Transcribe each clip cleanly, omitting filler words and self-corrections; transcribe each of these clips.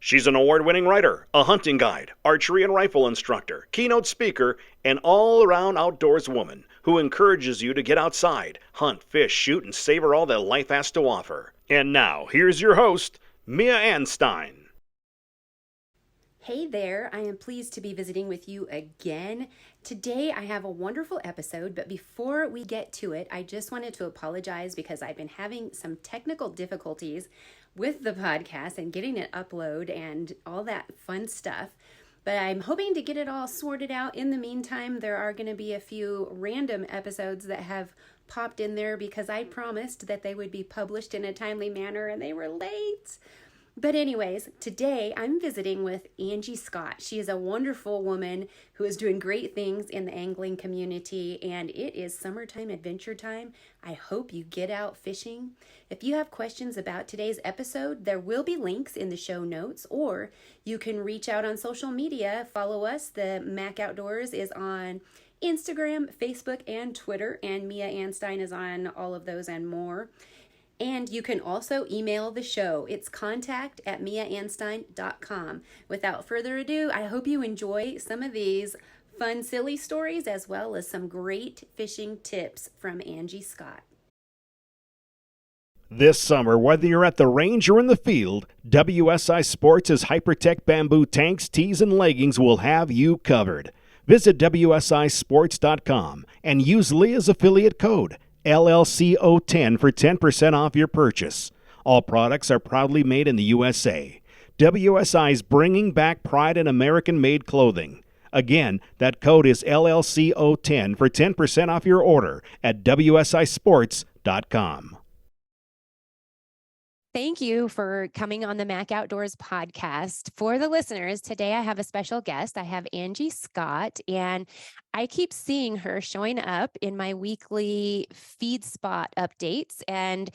She's an award-winning writer, a hunting guide, archery and rifle instructor, keynote speaker, and all-around outdoors woman who encourages you to get outside, hunt, fish, shoot, and savor all that life has to offer. And now, here's your host, Mia Anstine. Hey there, I am pleased to be visiting with you again. Today I have a wonderful episode, but before we get to it, I just wanted to apologize because I've been having some technical difficulties with the podcast and getting it upload and all that fun stuff. But I'm hoping to get it all sorted out. In the meantime, there are going to be a few random episodes that have popped in there because I promised that they would be published in a timely manner and they were late. But anyways, today I'm visiting with Angie Scott. She is a wonderful woman who is doing great things in the angling community, and it is summertime adventure time. I hope you get out fishing. If you have questions about today's episode, there will be links in the show notes, or you can reach out on social media. Follow us. The Mac Outdoors is on Instagram, Facebook, and Twitter, and Mia Anstine is on all of those and more. And you can also email the show. It's contact@miaanstine.com. Without further ado, I hope you enjoy some of these fun, silly stories as well as some great fishing tips from Angie Scott. This summer, whether you're at the range or in the field, WSI Sports' Hypertech bamboo tanks, tees, and leggings will have you covered. Visit WSISports.com and use Leah's affiliate code LLCO10 for 10% off your purchase. All products are proudly made in the USA. WSI is bringing back pride in American-made clothing. Again, that code is LLCO10 for 10% off your order at WSISports.com. Thank you for coming on the Mac Outdoors podcast. For the listeners, today I have a special guest. I have Angie Scott, and I keep seeing her showing up in my weekly feed spot updates. And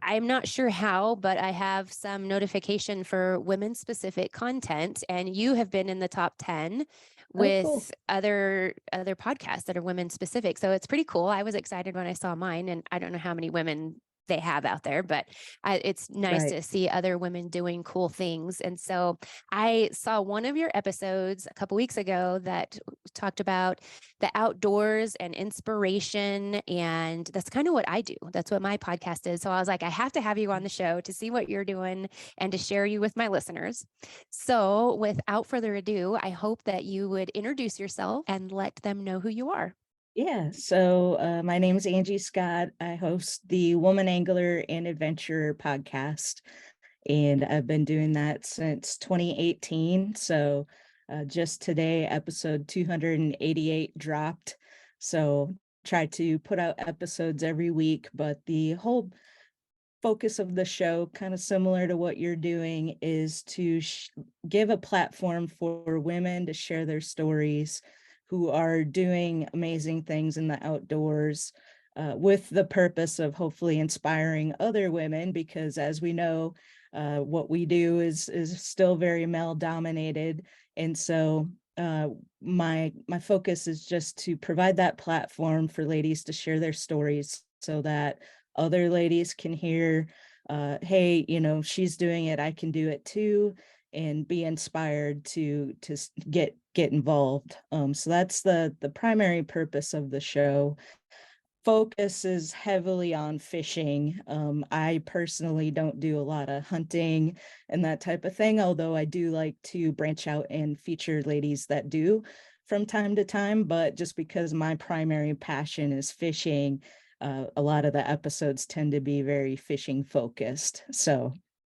I'm not sure how, but I have some notification for women specific content, and you have been in the top 10 with cool. other podcasts that are women specific. So it's pretty cool. I was excited when I saw mine, and I don't know how many women they have out there, but it's nice Right. to see other women doing cool things. And so I saw one of your episodes a couple weeks ago that talked about the outdoors and inspiration. And that's kind of what I do. That's what my podcast is. So I was like, I have to have you on the show to see what you're doing and to share you with my listeners. So without further ado, I hope that you would introduce yourself and let them know who you are. Yeah. So my name is Angie Scott. I host the Woman Angler and Adventurer podcast, and I've been doing that since 2018. So just today, episode 288 dropped. So try to put out episodes every week, but the whole focus of the show, kind of similar to what you're doing, is to give a platform for women to share their stories who are doing amazing things in the outdoors, with the purpose of hopefully inspiring other women, because as we know, what we do is still very male dominated. And so my focus is just to provide that platform for ladies to share their stories so that other ladies can hear, hey, she's doing it, I can do it too, and be inspired to get involved. So that's the primary purpose of the show. Focus is heavily on fishing. I personally don't do a lot of hunting and that type of thing, although I do like to branch out and feature ladies that do from time to time. But just because my primary passion is fishing, a lot of the episodes tend to be very fishing focused. So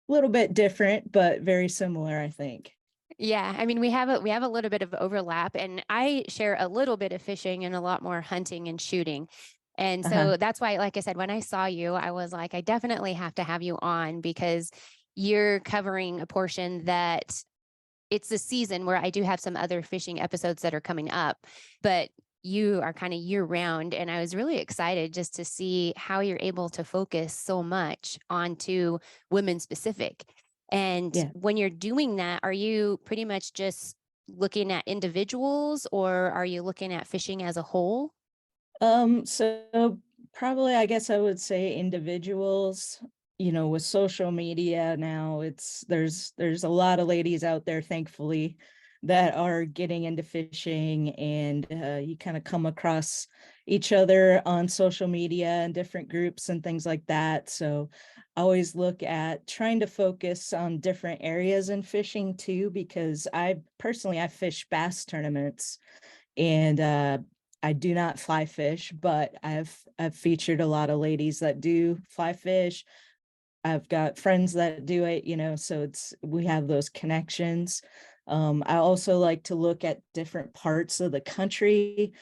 a little bit different, but very similar, I think. Yeah, I mean, we have a little bit of overlap, and I share a little bit of fishing and a lot more hunting and shooting. And Uh-huh. so that's why, like I said, when I saw you, I was like, I definitely have to have you on because you're covering a portion that it's the season where I do have some other fishing episodes that are coming up, but you are kind of year round. And I was really excited just to see how you're able to focus so much onto women specific. And Yeah. when you're doing that, are you pretty much just looking at individuals or are you looking at fishing as a whole? So probably, I guess I would say individuals. with social media now, there's a lot of ladies out there, thankfully, that are getting into fishing, and you kind of come across each other on social media and different groups and things like that. So I always look at trying to focus on different areas in fishing too, because I fish bass tournaments, and I do not fly fish, but I've featured a lot of ladies that do fly fish. I've got friends that do it, so we have those connections. I also like to look at different parts of the country,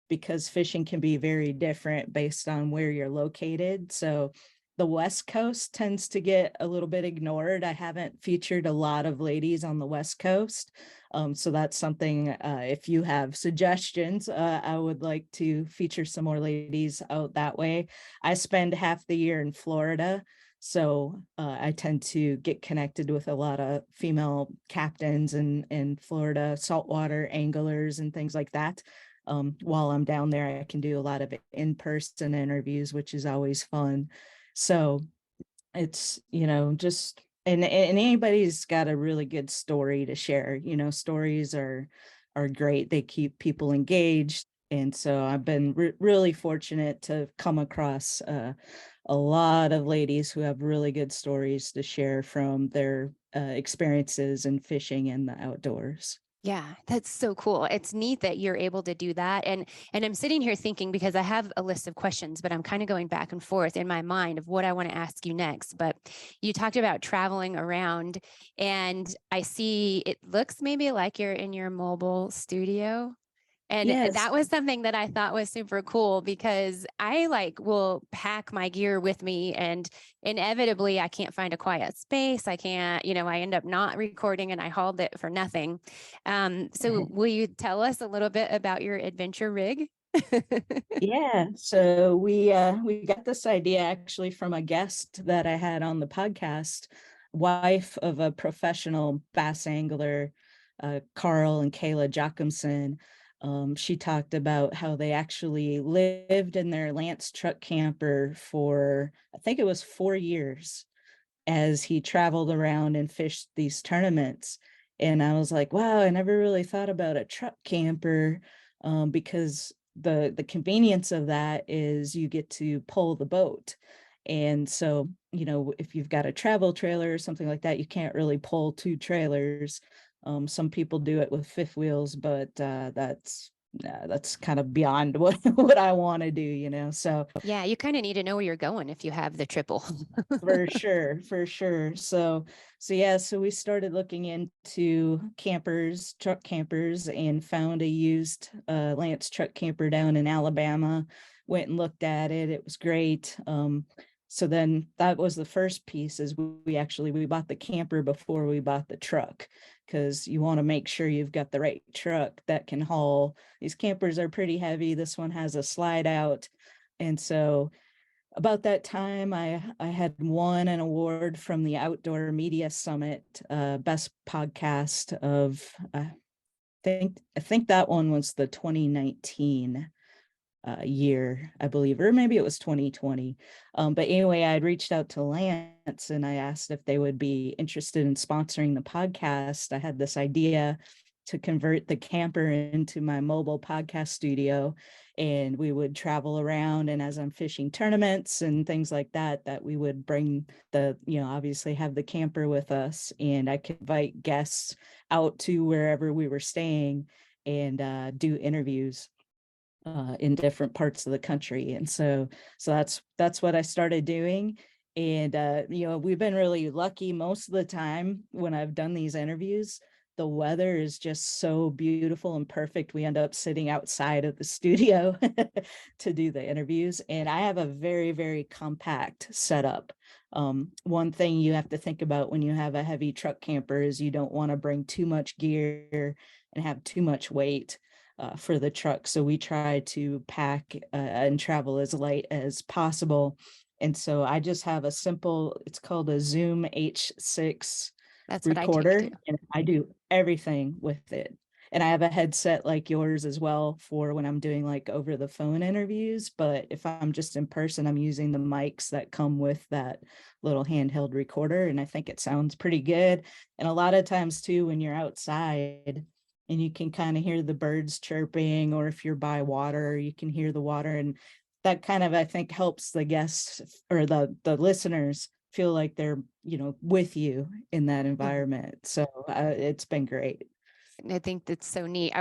because fishing can be very different based on where you're located. So the West Coast tends to get a little bit ignored. I haven't featured a lot of ladies on the West Coast. So that's something, if you have suggestions, I would like to feature some more ladies out that way. I spend half the year in Florida, so I tend to get connected with a lot of female captains in Florida, saltwater anglers and things like that. While I'm down there, I can do a lot of in-person interviews, which is always fun. So it's, just, and anybody's got a really good story to share. Stories are great. They keep people engaged. And so I've been really fortunate to come across a lot of ladies who have really good stories to share from their experiences in fishing and the outdoors. Yeah, that's so cool. It's neat that you're able to do that. And I'm sitting here thinking, because I have a list of questions, but I'm kind of going back and forth in my mind of what I want to ask you next. But you talked about traveling around, and I see it looks maybe like you're in your mobile studio. And Yes. that was something that I thought was super cool, because I will pack my gear with me, and inevitably I can't find a quiet space. I can't, I end up not recording and I hauled it for nothing. So will you tell us a little bit about your adventure rig? Yeah, so we got this idea actually from a guest that I had on the podcast, wife of a professional bass angler, Carl and Kayla Jacomson. She talked about how they actually lived in their Lance truck camper for, I think it was 4 years, as he traveled around and fished these tournaments. And I was like, wow, I never really thought about a truck camper, because the convenience of that is you get to pull the boat. And so, if you've got a travel trailer or something like that, you can't really pull two trailers. Some people do it with fifth wheels, but that's kind of beyond what I want to do. So Yeah, you kind of need to know where you're going if you have the triple. for sure, for sure. So we started looking into truck campers, and found a used Lance truck camper down in Alabama. Went and looked at it. It was great. So then that was the first piece, is we bought the camper before we bought the truck, because you want to make sure you've got the right truck that can haul. These campers are pretty heavy. This one has a slide out. And so about that time, I had won an award from the Outdoor Media Summit, best podcast of, I think that one was the 2019 year, I believe, or maybe it was 2020. But anyway, I had reached out to Lance and I asked if they would be interested in sponsoring the podcast. I had this idea to convert the camper into my mobile podcast studio, and we would travel around, and as I'm fishing tournaments and things like that, that we would bring obviously have the camper with us, and I could invite guests out to wherever we were staying and do interviews in different parts of the country. And so that's what I started doing. And we've been really lucky most of the time when I've done these interviews. The weather is just so beautiful and perfect. We end up sitting outside of the studio to do the interviews. And I have a very, very compact setup. One thing you have to think about when you have a heavy truck camper is you don't want to bring too much gear and have too much weight for the truck. So we try to pack and travel as light as possible. And so I just have a simple, it's called a Zoom H6 That's what I take recorder, too. and I do everything with it. And I have a headset like yours as well for when I'm doing like over the phone interviews. But if I'm just in person, I'm using the mics that come with that little handheld recorder. And I think it sounds pretty good. And a lot of times too, when you're outside and you can kind of hear the birds chirping, or if you're by water, you can hear the water. And that kind of, I think, helps the guests or the listeners feel like they're, with you in that environment. So it's been great. I think that's so neat.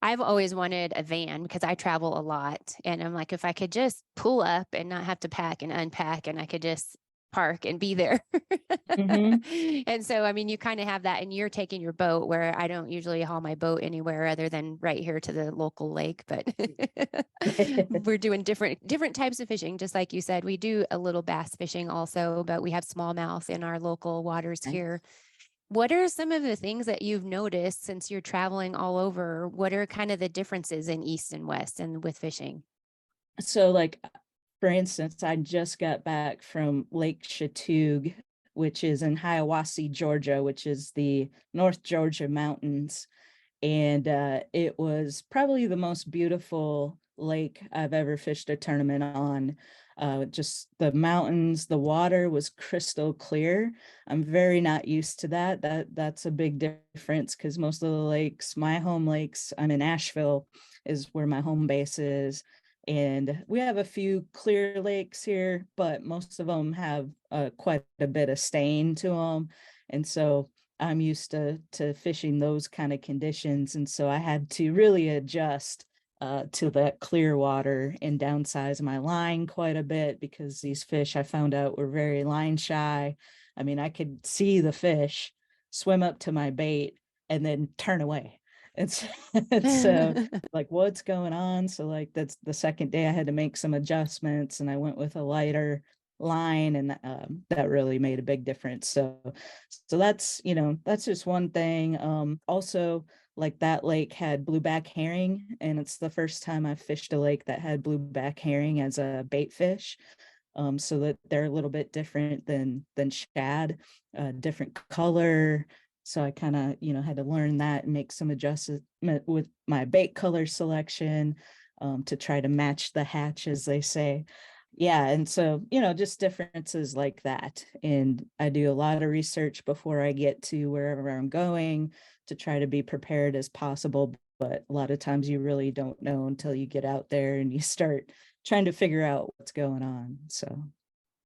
I've always wanted a van because I travel a lot, and I'm like, if I could just pull up and not have to pack and unpack, and I could just park and be there. Mhm. And so, I mean, you kind of have that, and you're taking your boat, where I don't usually haul my boat anywhere other than right here to the local lake. But we're doing different types of fishing. Just like you said, we do a little bass fishing also, but we have smallmouth in our local waters Nice. here. What are some of the things that you've noticed since you're traveling all over? What are kind of the differences in East and West and with fishing? So like, for instance, I just got back from Lake Chattooga, which is in Hiawassee, Georgia, which is the North Georgia mountains. And it was probably the most beautiful lake I've ever fished a tournament on. Just the mountains, the water was crystal clear. I'm very not used to that. That's a big difference, because most of the lakes, my home lakes, I'm in Asheville, is where my home base is. And we have a few clear lakes here, but most of them have quite a bit of stain to them. And so I'm used to fishing those kind of conditions. And so I had to really adjust to that clear water and downsize my line quite a bit, because these fish, I found out, were very line shy. I mean, I could see the fish swim up to my bait and then turn away. And so like, what's going on? So like, that's the second day I had to make some adjustments, and I went with a lighter line, and that really made a big difference. So that's just one thing. Also, like, that lake had blueback herring, and it's the first time I fished a lake that had blueback herring as a bait fish. So that they're a little bit different than shad, different color. So I kind of, had to learn that and make some adjustment with my bait color selection, to try to match the hatch, as they say. Yeah. And so, just differences like that. And I do a lot of research before I get to wherever I'm going, to try to be prepared as possible. But a lot of times you really don't know until you get out there and you start trying to figure out what's going on. So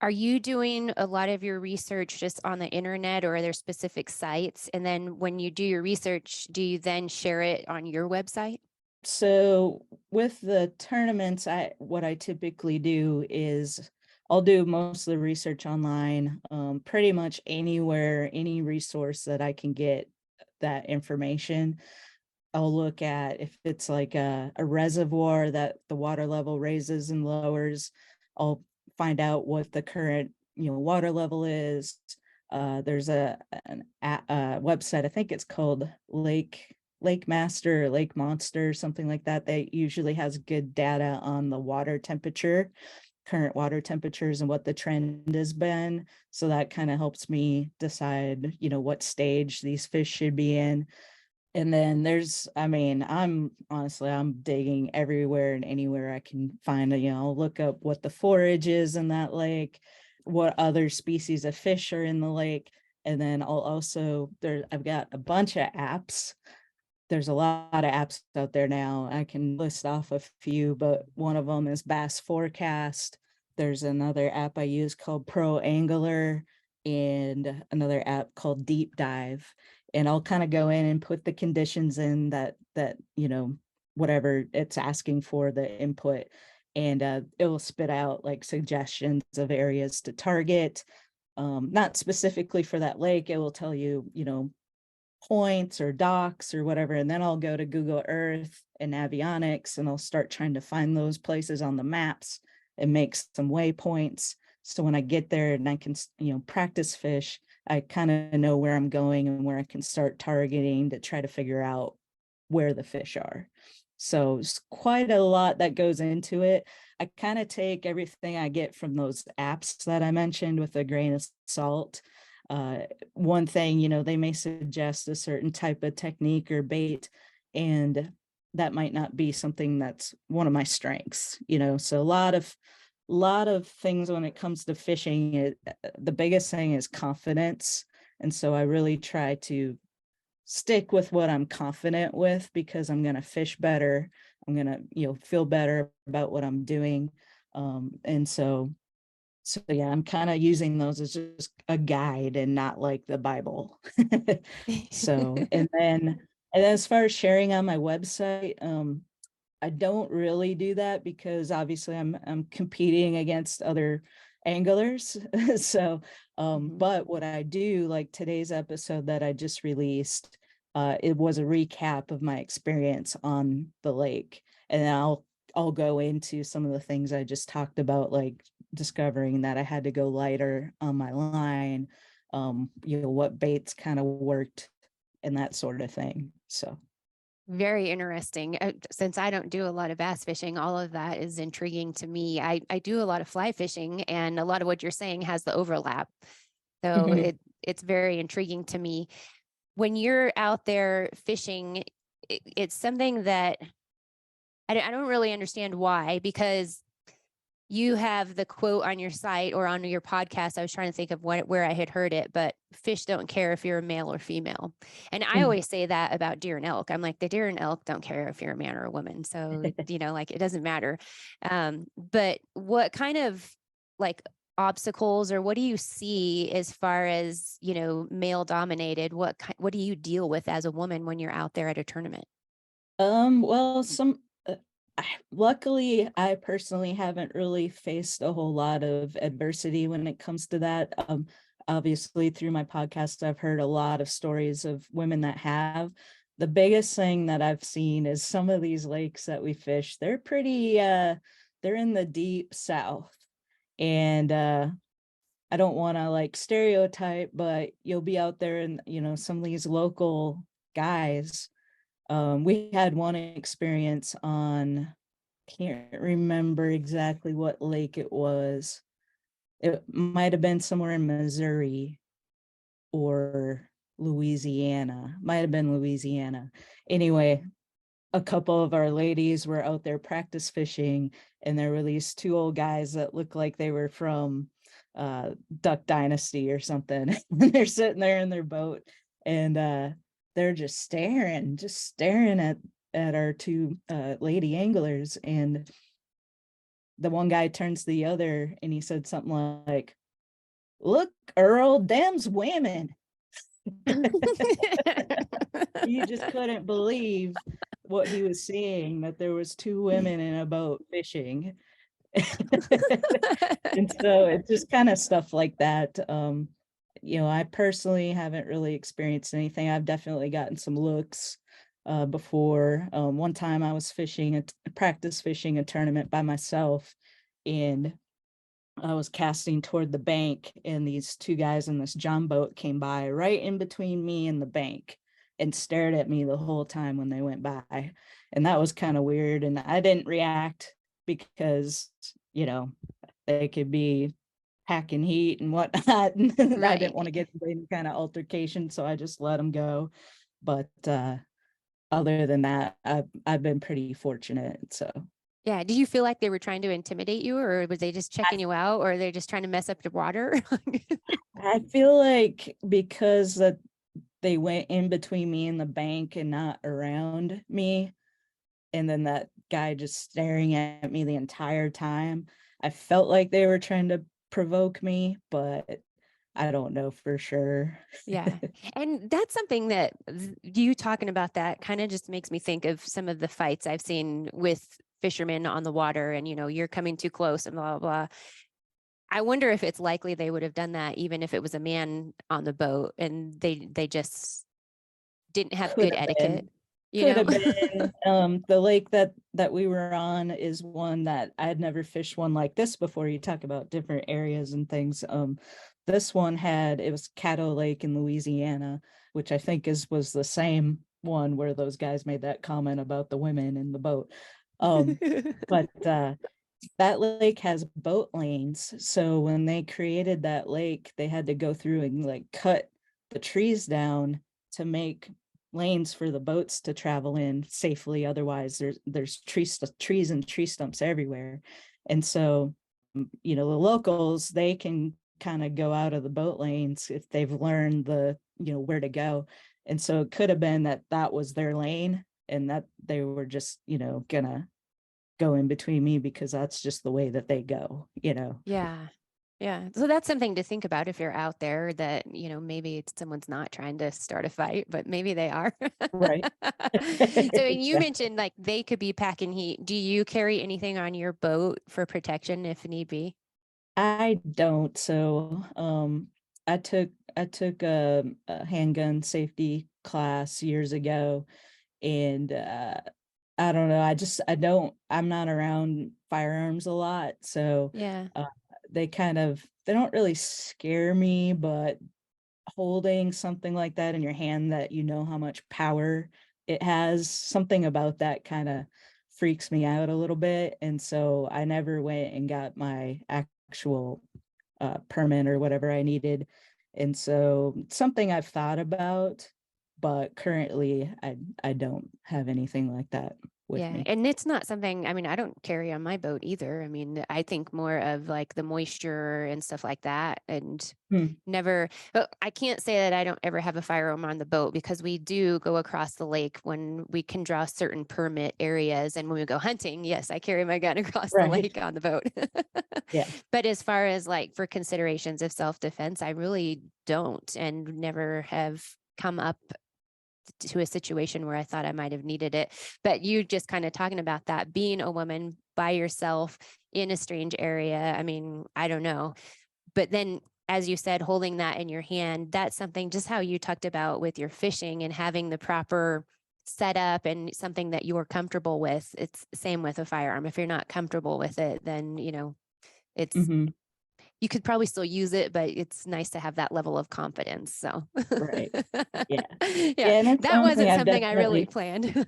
Are you doing a lot of your research just on the internet, or are there specific sites? And then when you do your research, do you then share it on your website? So with the tournaments, what I typically do is I'll do most of the research online, pretty much anywhere, any resource that I can get that information. I'll look at if it's like a reservoir that the water level raises and lowers. I'll find out what the current water level is. There's a website, I think it's called Lake Master or Lake Monster, something like that. That usually has good data on the water temperature, current water temperatures, and what the trend has been. So that kind of helps me decide, what stage these fish should be in. And then I'm digging everywhere and anywhere I can find it. I'll look up what the forage is in that lake, what other species of fish are in the lake. And then I've got a bunch of apps. There's a lot of apps out there now. I can list off a few, but one of them is Bass Forecast. There's another app I use called Pro Angler, and another app called Deep Dive. And I'll kind of go in and put the conditions in that whatever it's asking for, the input, and it will spit out like suggestions of areas to target. Not specifically for that lake. It will tell you, points or docks or whatever. And then I'll go to Google Earth and Navionics, and I'll start trying to find those places on the maps and make some waypoints. So when I get there and I can, practice fish, I kind of know where I'm going and where I can start targeting to try to figure out where the fish are. So it's quite a lot that goes into it. I kind of take everything I get from those apps that I mentioned with a grain of salt. One thing, they may suggest a certain type of technique or bait, and that might not be something that's one of my strengths, so a lot of things when it comes to fishing. The biggest thing is confidence, and so I really try to stick with what I'm confident with, because I'm going to fish better. I'm going to, feel better about what I'm doing. And so yeah, I'm kind of using those as just a guide and not like the Bible. So, and then as far as sharing on my website, I don't really do that because obviously I'm competing against other anglers. So, but what I do, like today's episode that I just released, it was a recap of my experience on the lake, and I'll go into some of the things I just talked about, like discovering that I had to go lighter on my line, what baits kind of worked and that sort of thing. So. Very interesting. Since I don't do a lot of bass fishing, all of that is intriguing to me. I do a lot of fly fishing, and a lot of what you're saying has the overlap. So Mhm. it's very intriguing to me. When you're out there fishing, it's something that I don't really understand why, because you have the quote on your site or on your podcast. I was trying to think of where I had heard it, but fish don't care if you're a male or female. And I Mhm. always say that about deer and elk. I'm like, the deer and elk don't care if you're a man or a woman. So, like it doesn't matter. But what kind of like obstacles, or what do you see as far as, male dominated? What do you deal with as a woman when you're out there at a tournament? Well, luckily, I personally haven't really faced a whole lot of adversity when it comes to that. Obviously, through my podcast, I've heard a lot of stories of women that have. The biggest thing that I've seen is some of these lakes that we fish, they're pretty, they're in the deep south. And I don't want to like stereotype, but you'll be out there and, some of these local guys. We had one experience on, can't remember exactly what lake it was. It might have been somewhere in Missouri or Louisiana. Might have been Louisiana. Anyway, a couple of our ladies were out there practice fishing, and there were these two old guys that looked like they were from Duck Dynasty or something. And they're sitting there in their boat, and they're just staring at our two lady anglers. And the one guy turns to the other and he said something like, "Look, Earl, them's women." You just couldn't believe what he was seeing, that there was two women in a boat fishing. And so it's just kind of stuff like that. I personally haven't really experienced anything. I've definitely gotten some looks before. One time I was practice fishing a tournament by myself, and I was casting toward the bank, and these two guys in this john boat came by right in between me and the bank and stared at me the whole time when they went by. And that was kind of weird. And I didn't react because, they could be packing heat and whatnot. And I didn't Right. want to get into any kind of altercation, so I just let them go. But other than that, I've been pretty fortunate. So Yeah. Did you feel like they were trying to intimidate you, or was they just checking you out, or they're just trying to mess up the water? I feel like because that they went in between me and the bank and not around me, and then that guy just staring at me the entire time, I felt like they were trying to provoke me, but I don't know for sure. Yeah. And that's something that you talking about that kind of just makes me think of some of the fights I've seen with fishermen on the water, and, you're coming too close and blah, blah, blah. I wonder if it's likely they would have done that even if it was a man on the boat and they just didn't have Could good have etiquette, been. you Could know? have been. The lake that we were on is one that I had never fished one like this before. You talk about different areas and things. This one it was Caddo Lake in Louisiana, which I think was the same one where those guys made that comment about the women in the boat. But that lake has boat lanes. So when they created that lake, they had to go through and like cut the trees down to make lanes for the boats to travel in safely. Otherwise, there's trees and tree stumps everywhere. And so, the locals, they can kind of go out of the boat lanes if they've learned where to go. And so it could have been that was their lane, and that they were just, gonna go in between me because that's just the way that they go. Yeah. Yeah. So that's something to think about if you're out there that, maybe someone's not trying to start a fight, but maybe they are. Right. So you Exactly. mentioned like they could be packing heat. Do you carry anything on your boat for protection if need be? I don't. So I took a handgun safety class years ago, and I don't know. I'm not around firearms a lot, so Yeah. uh, they don't really scare me, but holding something like that in your hand that how much power it has, something about that kind of freaks me out a little bit. And so I never went and got my actual permit or whatever I needed. And so something I've thought about, but currently I don't have anything like that with Yeah. me. And it's not something, I mean, I don't carry on my boat either. I mean, I think more of like the moisture and stuff like that. And Hmm. never, but I can't say that I don't ever have a firearm on the boat because we do go across the lake when we can draw certain permit areas. And when we go hunting, yes, I carry my gun across the Right. lake on the boat. Yeah. But as far as like for considerations of self-defense, I really don't and never have come up to a situation where I thought I might have needed it. But you just kind of talking about that, being a woman by yourself in a strange area. I mean, I don't know. But then, as you said, holding that in your hand, that's something just how you talked about with your fishing and having the proper setup and something that you're comfortable with. It's the same with a firearm. If you're not comfortable with it, then, it's Hmm. you could probably still use it, but it's nice to have that level of confidence. So, Right. Yeah. yeah, Yeah. And it's that something wasn't I've something I really definitely, planned.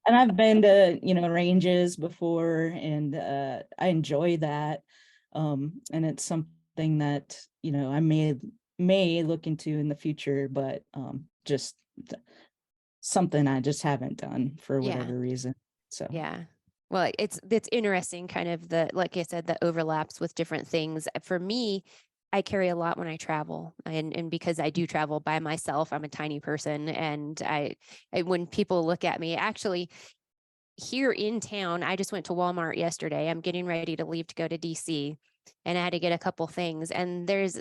and I've been to, ranges before, and I enjoy that. And it's something that, I may look into in the future, but just something I just haven't done for Yeah. whatever reason. So, Yeah. Well, it's interesting kind of like I said, the overlaps with different things. For me, I carry a lot when I travel, and because I do travel by myself, I'm a tiny person, and when people look at me, actually here in town, I just went to Walmart yesterday. I'm getting ready to leave to go to DC, and I had to get a couple things, and there's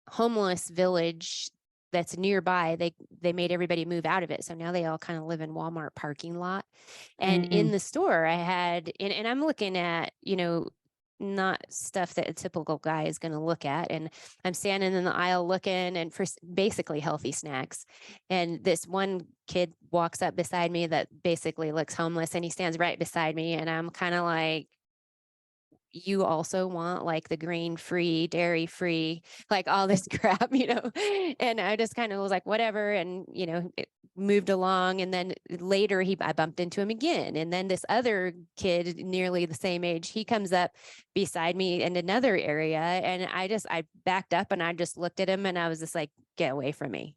homeless village that's nearby. They made everybody move out of it. So now they all kind of live in Walmart parking lot. And in mm, the store I had and I'm looking at, not stuff that a typical guy is going to look at. And I'm standing in the aisle looking and for basically healthy snacks. And this one kid walks up beside me that basically looks homeless and he stands right beside me. And I'm kind of like, you also want like the grain free, dairy free, like all this crap, And I just kind of was like, whatever. And, it moved along. And then later I bumped into him again. And then this other kid, nearly the same age, he comes up beside me in another area. And I backed up and I just looked at him and I was just like, get away from me,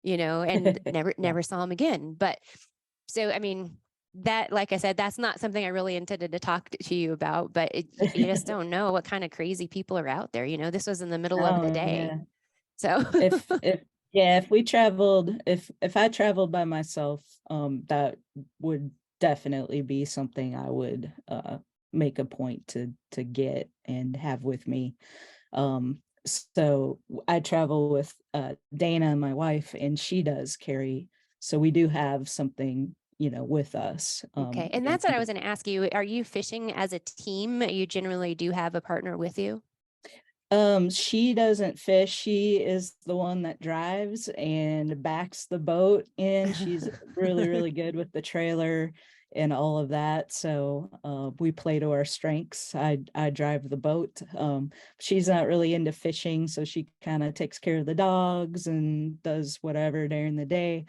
and never, yeah. never saw him again. But so, I mean, that, like I said, that's not something I really intended to talk to you about, but you just don't know what kind of crazy people are out there. This was in the middle of the Oh, day. yeah. So, If we traveled, if I traveled by myself, that would definitely be something I would make a point to get and have with me. So I travel with Dana, my wife, and she does carry. So we do have something, with us. okay. And that's what I was going to ask you. Are you fishing as a team? You generally do have a partner with you? She doesn't fish. She is the one that drives and backs the boat in. She's really, really good with the trailer and all of that. So we play to our strengths. I drive the boat. She's not really into fishing, so she kind of takes care of the dogs and does whatever during the day.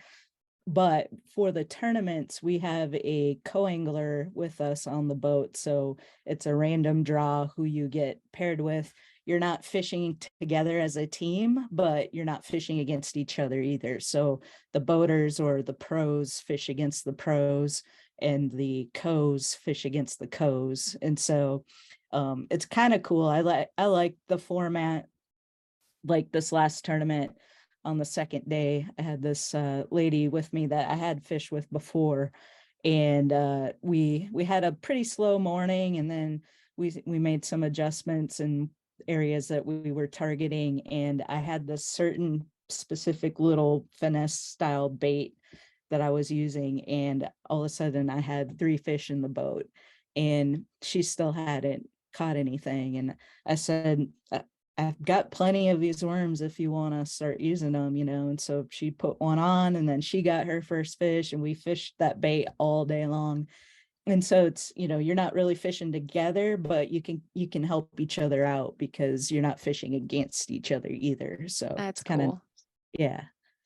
But for the tournaments, we have a co-angler with us on the boat. So it's a random draw who you get paired with. you're not fishing together as a team, but you're not fishing against each other either. So the boaters or the pros fish against the pros, and the co's fish against the co's. And so it's kind of cool. I like the format. Like this last tournament, on the second day, I had this lady with me that I had fished with before, and we had a pretty slow morning, and then we made some adjustments in areas that we were targeting, and I had this certain specific little finesse style bait that I was using, and all of a sudden I had 3 fish in the boat, and she still hadn't caught anything. And I said, I've got plenty of these worms if you want to start using them, And so she put one on, and then she got her first fish, and we fished that bait all day long. And so it's, you're not really fishing together, but you can help each other out because you're not fishing against each other either. So That's it's kind of, cool. yeah.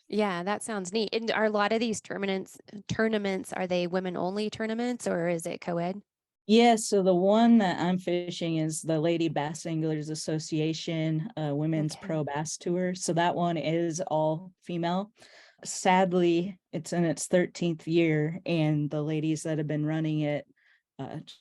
Yeah, that sounds neat. And are a lot of these tournaments, are they women only tournaments, or is it co-ed? Yeah, so the one that I'm fishing is the Lady Bass Anglers Association Women's Okay. Pro Bass Tour. So that one is all female. Sadly, it's in its 13th year, and the ladies that have been running it,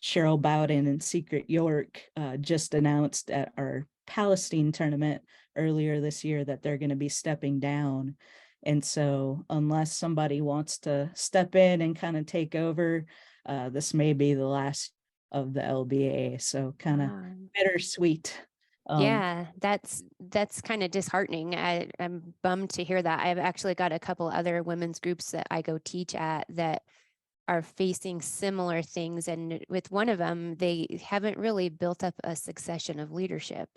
Cheryl Bowden and Secret York, just announced at our Palestine tournament earlier this year that they're going to be stepping down. And so unless somebody wants to step in and kind of take over, this may be the last of the LBA. So kind of bittersweet. Yeah, that's kind of disheartening. I'm bummed to hear that. I've actually got a couple other women's groups that I go teach at that are facing similar things. And with one of them, they haven't really built up a succession of leadership.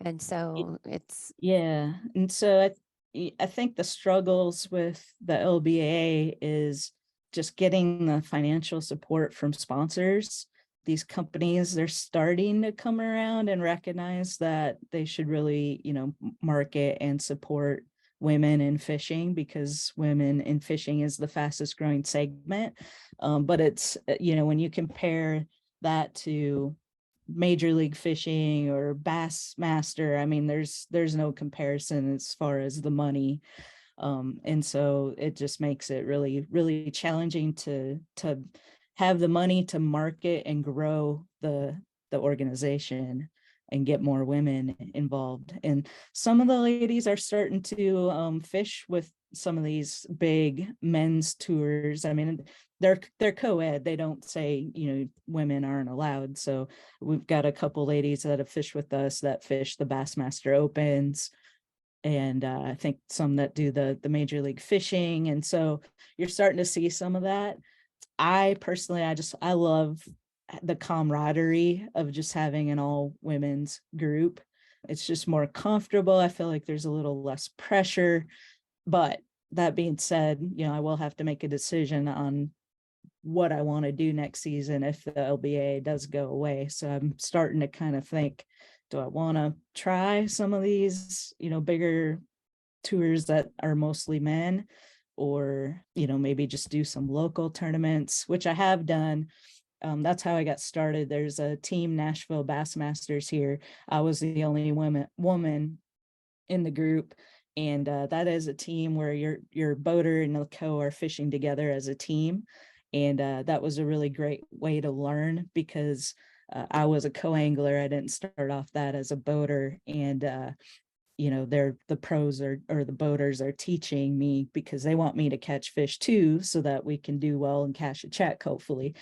And so it's, Yeah. And so I think the struggles with the LBA is just getting the financial support from sponsors. These companies, they're starting to come around and recognize that they should really, market and support women in fishing, because women in fishing is the fastest growing segment. But it's, when you compare that to Major League Fishing or Bassmaster, I mean, there's no comparison as far as the money. And so it just makes it really, really challenging to have the money to market and grow the organization and get more women involved. And some of the ladies are starting to fish with some of these big men's tours. I mean, they're co-ed. They don't say, women aren't allowed. So we've got a couple ladies that have fished with us that fish the Bassmaster Opens, and I think some that do the Major League Fishing. And so you're starting to see some of that. I personally, I love the camaraderie of just having an all women's group. It's just more comfortable. I feel like there's a little less pressure. But that being said, I will have to make a decision on what I want to do next season if the LBA does go away. So I'm starting to kind of think, do I want to try some of these, bigger tours that are mostly men, or, maybe just do some local tournaments, which I have done. That's how I got started. There's a team, Nashville Bassmasters here. I was the only woman in the group. And that is a team where your boater and the co are fishing together as a team. And that was a really great way to learn, because I was a co-angler. I didn't start off that as a boater. And they're the pros or the boaters are teaching me, because they want me to catch fish too, so that we can do well and cash a check, hopefully.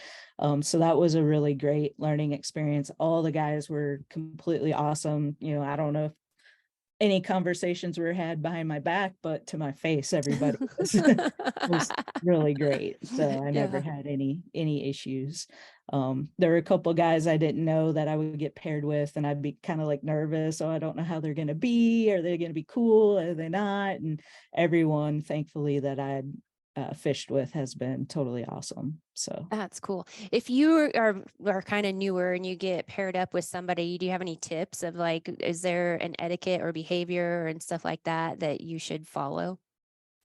So that was a really great learning experience. All the guys were completely awesome. I don't know if any conversations were had behind my back, but to my face, everybody was really great. So I never had any issues. There were a couple of guys I didn't know that I would get paired with, and I'd be kind of like nervous. Oh, I don't know how they're going to be. Are they going to be cool? Are they not? And everyone, thankfully, that I'd fished with has been totally awesome. So that's cool. If you are kind of newer and you get paired up with somebody, do you have any tips of like, is there an etiquette or behavior and stuff like that that you should follow?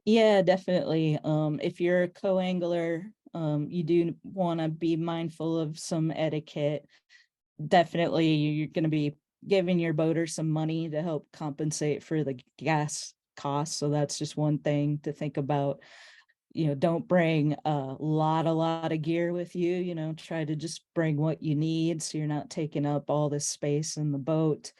Yeah, definitely. If you're a co-angler, you do want to be mindful of some etiquette. Definitely, you're going to be giving your boater some money to help compensate for the gas costs. So that's just one thing to think about. Don't bring a lot of gear with you. Try to just bring what you need so you're not taking up all this space in the boat.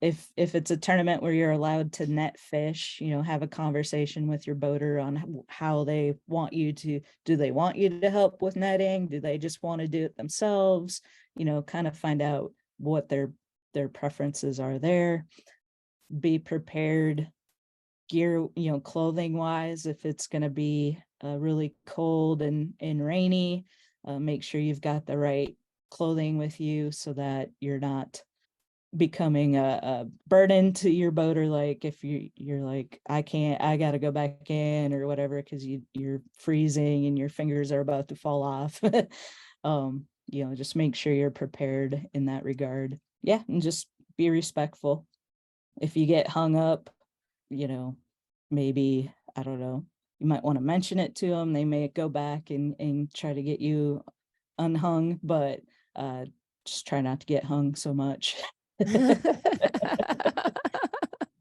If it's a tournament where you're allowed to net fish, have a conversation with your boater on how they want you to. Do they want you to help with netting? Do they just want to do it themselves? Kind of find out what their preferences are there. Be prepared gear, clothing wise, if it's going to be really cold and rainy, make sure you've got the right clothing with you so that you're not becoming a burden to your boater. Like if you're like, I gotta go back in or whatever, because you're freezing and your fingers are about to fall off. Just make sure you're prepared in that regard. Yeah, and just be respectful. If you get hung up, maybe, I don't know, you might want to mention it to them. They may go back and try to get you unhung, but just try not to get hung so much.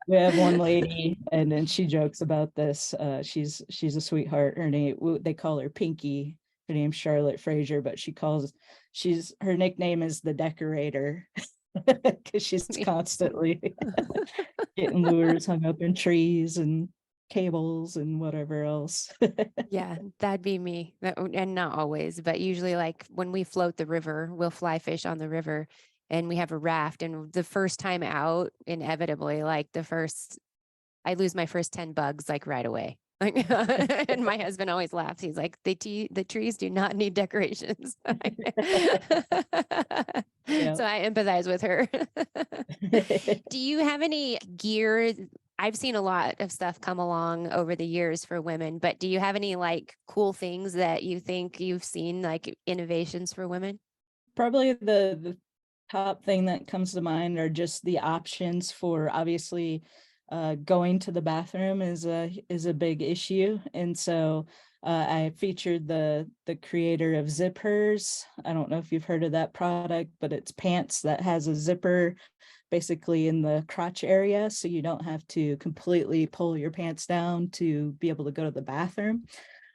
We have one lady, and then she jokes about this. She's a sweetheart. Her name, they call her Pinky. Her name's Charlotte Frazier, but her nickname is the Decorator, because she's constantly getting lures hung up in trees and cables and whatever else. Yeah, that'd be me. And not always, but usually like when we float the river, we'll fly fish on the river and we have a raft. And the first time out, inevitably, like I lose my first 10 bugs like right away. Like, and my husband always laughs. He's like, the trees do not need decorations. Yeah. So I empathize with her. Do you have any gear? I've seen a lot of stuff come along over the years for women, but do you have any like cool things that you think you've seen, like innovations for women? Probably the top thing that comes to mind are just the options for, obviously, going to the bathroom is a big issue. And so I featured the creator of zippers. I don't know if you've heard of that product, but it's pants that has a zipper basically in the crotch area, so you don't have to completely pull your pants down to be able to go to the bathroom.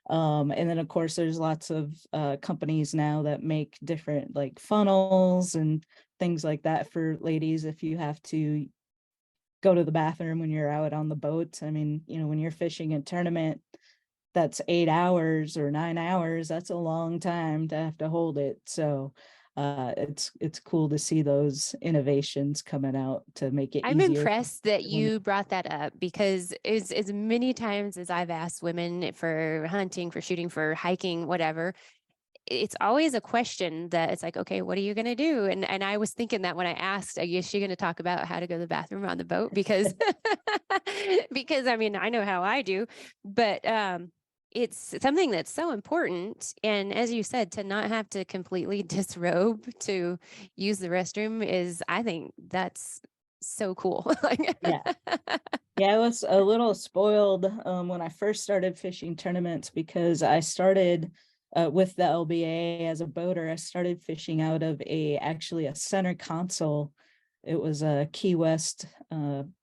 And then of course there's lots of companies now that make different like funnels and things like that for ladies if you have to go to the bathroom when you're out on the boat. I mean, when you're fishing a tournament that's 8 hours or 9 hours, that's a long time to have to hold it. So it's cool to see those innovations coming out to make it I'm easier. impressed that you brought that up, because as many times as I've asked women for hunting, for shooting, for hiking, whatever, it's always a question that it's like, okay, what are you going to do? And I was thinking that when I asked, I guess you're going to talk about how to go to the bathroom on the boat, because because I mean, I know how I do, but it's something that's so important. And as you said, to not have to completely disrobe to use the restroom is, I think that's so cool. Yeah. Yeah, I was a little spoiled when I first started fishing tournaments, because I started with the LBA as a boater. I started fishing out of actually a center console. It was a Key West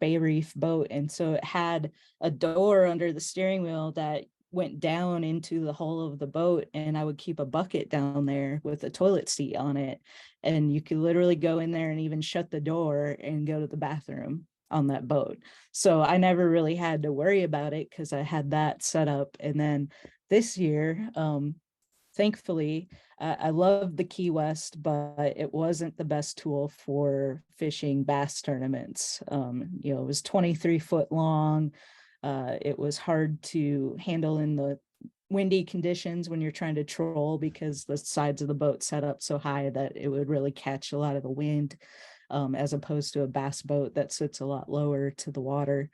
Bay Reef boat. And so it had a door under the steering wheel that went down into the hull of the boat, and I would keep a bucket down there with a toilet seat on it. And you could literally go in there and even shut the door and go to the bathroom on that boat. So I never really had to worry about it because I had that set up. And then this year, thankfully, I love the Key West, but it wasn't the best tool for fishing bass tournaments. It was 23 foot long. It was hard to handle in the windy conditions when you're trying to troll, because the sides of the boat set up so high that it would really catch a lot of the wind, as opposed to a bass boat that sits a lot lower to the water.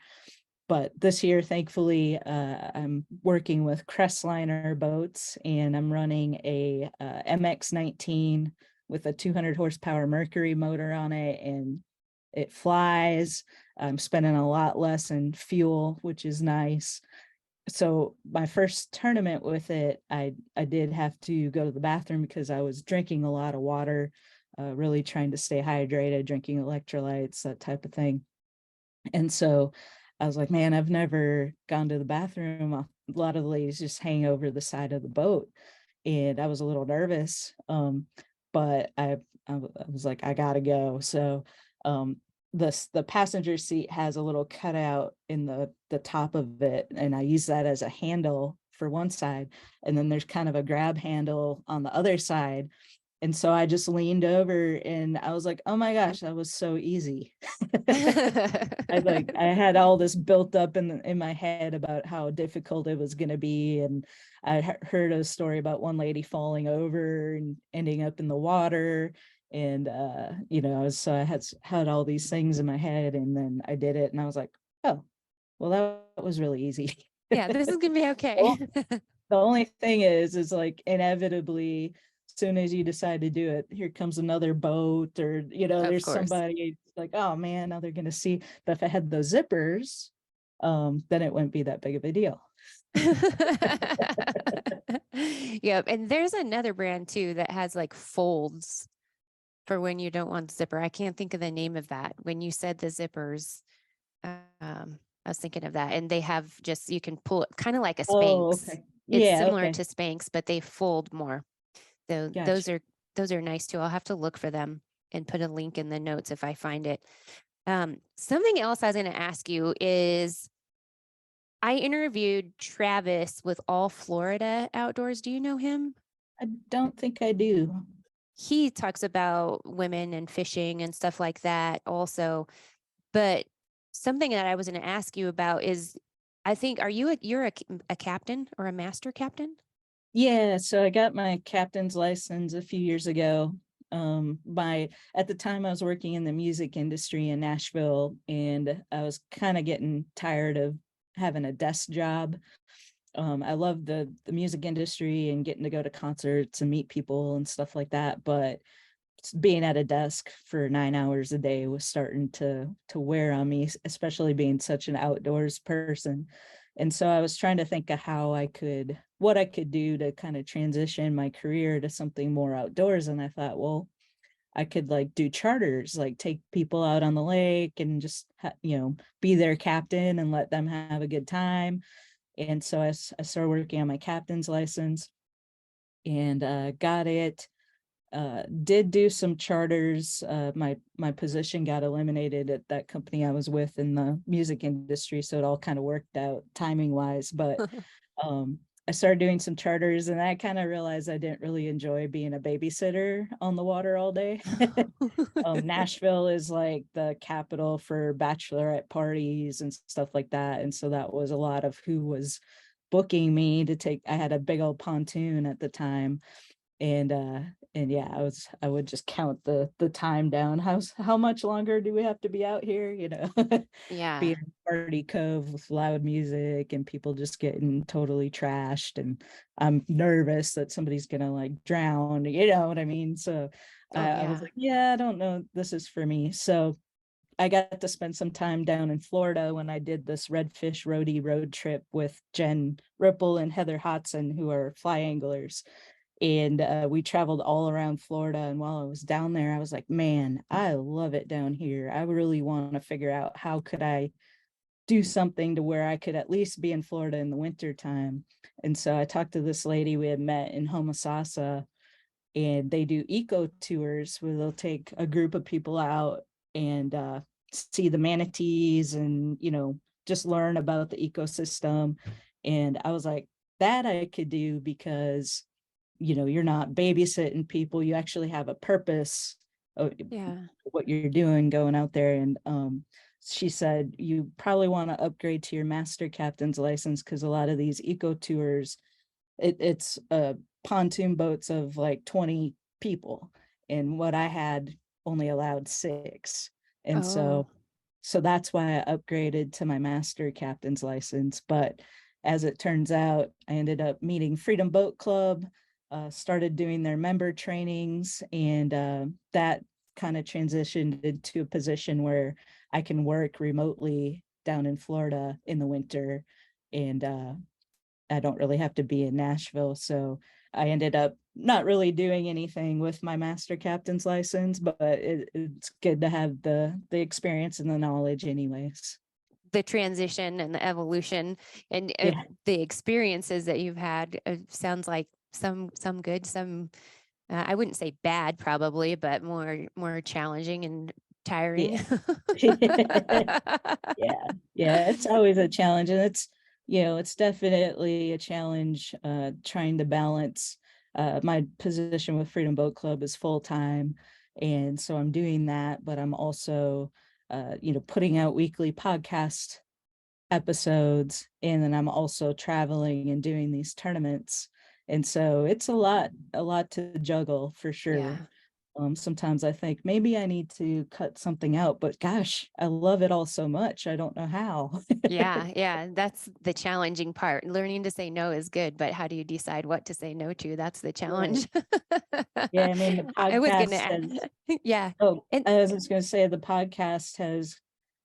But this year, thankfully, I'm working with Crestliner boats, and I'm running a MX-19 with a 200 horsepower Mercury motor on it, and it flies. I'm spending a lot less in fuel, which is nice. So my first tournament with it, I did have to go to the bathroom because I was drinking a lot of water. really trying to stay hydrated, drinking electrolytes, that type of thing. And so I was like, man, I've never gone to the bathroom. A lot of the ladies just hang over the side of the boat. And I was a little nervous. But I was like, I gotta go. So the passenger seat has a little cutout in the top of it. And I use that as a handle for one side. And then there's kind of a grab handle on the other side. And so I just leaned over and I was like, oh my gosh, that was so easy. I had all this built up in my head about how difficult it was going to be. And I heard a story about one lady falling over and ending up in the water. And, so I had all these things in my head, and then I did it and I was like, oh, well, that was really easy. Yeah, this is going to be okay. Well, the only thing is like inevitably, as soon as you decide to do it, here comes another boat, or there's somebody like, oh man, now they're gonna see. But if I had those zippers, then it wouldn't be that big of a deal. Yep. And there's another brand too that has like folds for when you don't want the zipper. I can't think of the name of that. When you said the zippers, I was thinking of that. And they have just, you can pull it kind of like a Spanx. Okay. It's similar to Spanx, but they fold more. So Gotcha. those are nice too. I'll have to look for them and put a link in the notes if I find it. Something else I was going to ask you is, I interviewed Travis with All Florida Outdoors. Do you know him? I don't think I do. He talks about women and fishing and stuff like that also. But something that I was going to ask you about is, I think, you're a captain or a master captain? Yeah, so I got my captain's license a few years ago. At the time I was working in the music industry in Nashville, and I was kind of getting tired of having a desk job. I love the music industry and getting to go to concerts and meet people and stuff like that, but being at a desk for 9 hours a day was starting to wear on me, especially being such an outdoors person. And so I was trying to think of what I could do to kind of transition my career to something more outdoors. And I thought, well, I could like do charters, like take people out on the lake and just, be their captain and let them have a good time. And so I started working on my captain's license and got it. Did do some charters. My position got eliminated at that company I was with in the music industry, so it all kind of worked out timing wise. But I started doing some charters, and I kind of realized I didn't really enjoy being a babysitter on the water all day. Nashville is like the capital for bachelorette parties and stuff like that, and so that was a lot of who was booking me to take. I had a big old pontoon at the time, and yeah, I would just count the time down. How much longer do we have to be out here, Yeah. being a party cove with loud music and people just getting totally trashed, and I'm nervous that somebody's gonna like drown, you know what I mean? So I was like, yeah, I don't know, this is for me. So I got to spend some time down in Florida when I did this redfish roadie road trip with Jen Ripple and Heather Hodson, who are fly anglers. And we traveled all around Florida. And while I was down there, I was like, man, I love it down here. I really want to figure out how could I do something to where I could at least be in Florida in the winter time. And so I talked to this lady we had met in Homosassa, and they do eco tours where they'll take a group of people out and see the manatees and, just learn about the ecosystem. And I was like, that I could do because you're not babysitting people, you actually have a purpose of what you're doing going out there. And she said you probably want to upgrade to your master captain's license, because a lot of these eco tours, it's pontoon boats of like 20 people, and what I had only allowed 6. And so that's why I upgraded to my master captain's license. But as it turns out, I ended up meeting Freedom Boat Club, started doing their member trainings, and that kind of transitioned into a position where I can work remotely down in Florida in the winter, and I don't really have to be in Nashville. So I ended up not really doing anything with my master captain's license, but it's good to have the experience and the knowledge anyways. The transition and the evolution and Yeah. the experiences that you've had sounds like some good, some I wouldn't say bad probably, but more challenging and tiring. Yeah. Yeah, it's always a challenge, and it's definitely a challenge trying to balance. My position with Freedom Boat Club is full-time, and so I'm doing that, but I'm also putting out weekly podcast episodes, and then I'm also traveling and doing these tournaments, and so it's a lot to juggle for Yeah. sure. Sometimes I think maybe I need to cut something out, but gosh, I love it all so much. I don't know how. Yeah. That's the challenging part. Learning to say no is good, but how do you decide what to say no to? That's the Right. challenge. Yeah, I mean, the I was podcast gonna, has, yeah. And I was just going to say, the podcast has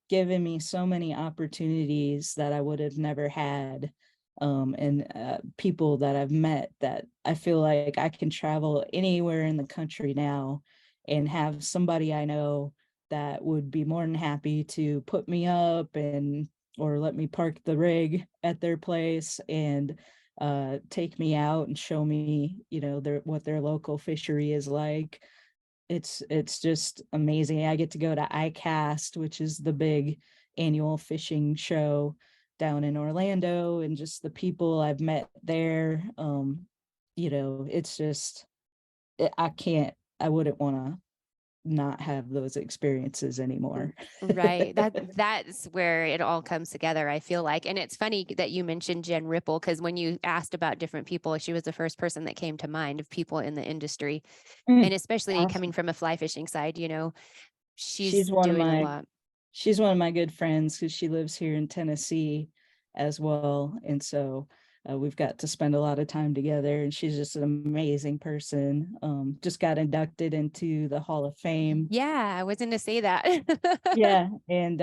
given me so many opportunities that I would have never had. And people that I've met that I feel like I can travel anywhere in the country now and have somebody I know that would be more than happy to put me up and or let me park the rig at their place and take me out and show me, what their local fishery is like. It's just amazing. I get to go to ICAST, which is the big annual fishing show down in Orlando, and just the people I've met there. It's just I wouldn't want to not have those experiences anymore. right. That's where it all comes together, I feel like. And it's funny that you mentioned Jen Ripple, because when you asked about different people, she was the first person that came to mind of people in the industry. And especially coming Awesome. from a fly fishing side, she's She's one of doing a my lot. she's one of my good friends because she lives here in Tennessee as well. And so we've got to spend a lot of time together, and she's just an amazing person. Just got inducted into the Hall of Fame. Yeah, I was going to say that. Yeah. And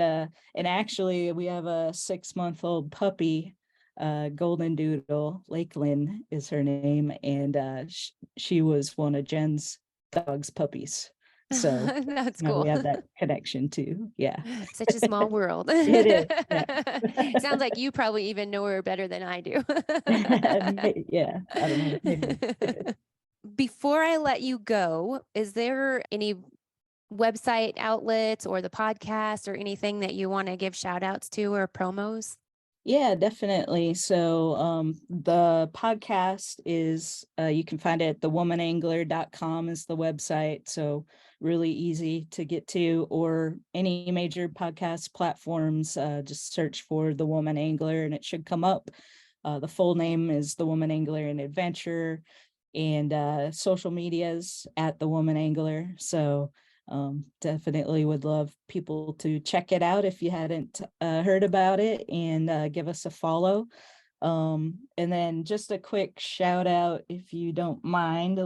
actually we have a 6-month-old puppy, Golden Doodle. Lakeland is her name. And she was one of Jen's dog's puppies. So That's now we cool. have that connection too. Yeah. Such a small world. It is. Yeah. Sounds like you probably even know her better than I do. Yeah. I don't know. Maybe. Before I let you go, is there any website outlets or the podcast or anything that you want to give shout outs to or promos? Yeah, definitely. So the podcast is you can find it at thewomanangler.com is the website. So really easy to get to, or any major podcast platforms. Just search for The Woman Angler and it should come up. The full name is The Woman Angler and Adventure, and social medias at The Woman Angler. So definitely would love people to check it out if you hadn't heard about it, and give us a follow. And then just a quick shout out, if you don't mind,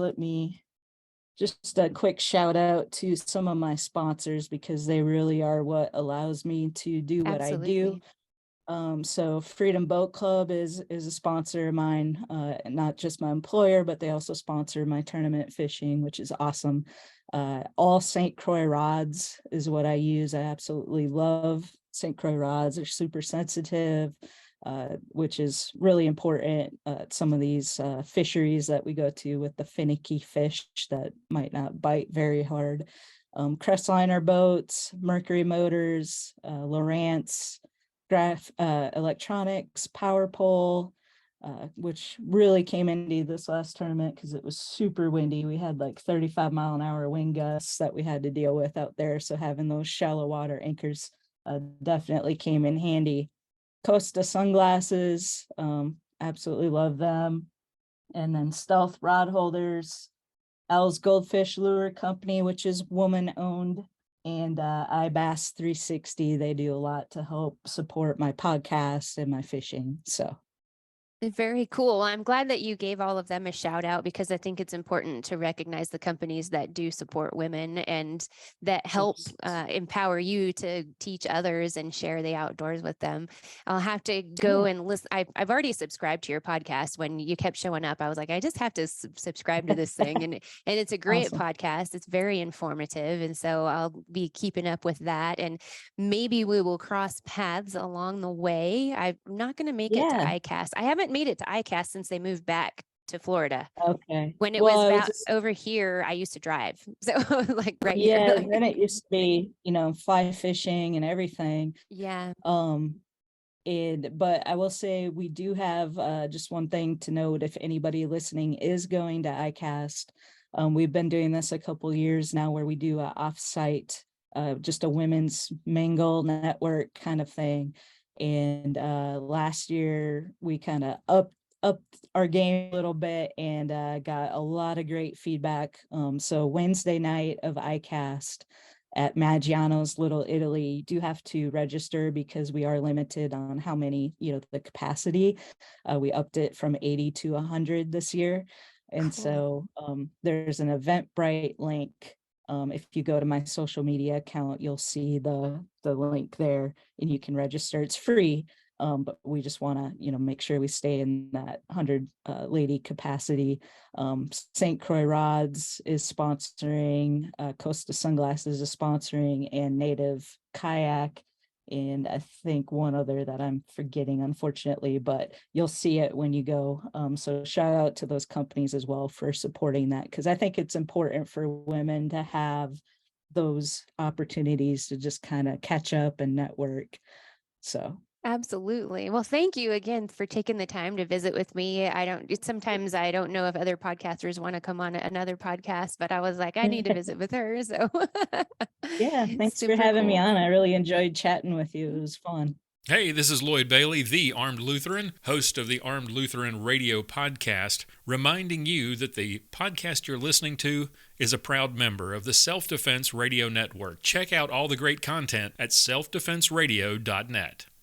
just a quick shout out to some of my sponsors, because they really are what allows me to do what I do. Absolutely. So Freedom Boat Club is a sponsor of mine, not just my employer, but they also sponsor my tournament fishing, which is awesome. All St. Croix rods is what I use. I absolutely love St. Croix rods. They're super sensitive, which is really important at some of these fisheries that we go to with the finicky fish that might not bite very hard. Crestliner boats, Mercury motors, Lowrance, Graph Electronics, Power Pole, which really came into this last tournament because it was super windy. We had like 35-mile-an-hour wind gusts that we had to deal with out there. So having those shallow water anchors definitely came in handy. Costa sunglasses, absolutely love them. And then Stealth rod holders, Al's Goldfish Lure Company, which is woman owned, and iBass 360. They do a lot to help support my podcast and my fishing. So Very cool. Well, I'm glad that you gave all of them a shout out because I think it's important to recognize the companies that do support women and that help empower you to teach others and share the outdoors with them. I'll have to go and listen. I've already subscribed to your podcast. When you kept showing up, I was like, I just have to subscribe to this thing. And it's a great Awesome. podcast. It's very informative. And so I'll be keeping up with that. And maybe we will cross paths along the way. I'm not going to make it to Yeah. ICAST. I haven't made it to ICAST since they moved back to Florida. Okay. When it Well, was I was about just over here, I used to drive. So like right here. yeah, then it used to be, fly fishing and everything. Yeah. But I will say we do have just one thing to note if anybody listening is going to ICAST. We've been doing this a couple years now where we do a offsite, just a women's mingle network kind of thing. And last year we kind of upped our game a little bit and got a lot of great feedback. So Wednesday night of ICAST at Maggiano's Little Italy, you do have to register because we are limited on how many, the capacity. We upped it from 80 to 100 this year. And Cool. so there's an Eventbrite link. If you go to my social media account, you'll see the link there and you can register. It's free. But we just want to, make sure we stay in that 100 lady capacity. St. Croix Rods is sponsoring, Costa Sunglasses is sponsoring, and Native Kayak. And I think one other that I'm forgetting, unfortunately, but you'll see it when you go. So shout out to those companies as well for supporting that, because I think it's important for women to have those opportunities to just kind of catch up and network. So Absolutely. Well, thank you again for taking the time to visit with me. Sometimes I don't know if other podcasters want to come on another podcast, but I was like, I need to visit with her. So yeah, thanks for super having me cool. on. I really enjoyed chatting with you. It was fun. Hey, this is Lloyd Bailey, the Armed Lutheran, host of the Armed Lutheran Radio podcast, reminding you that the podcast you're listening to is a proud member of the Self-Defense Radio Network. Check out all the great content at selfdefenseradio.net.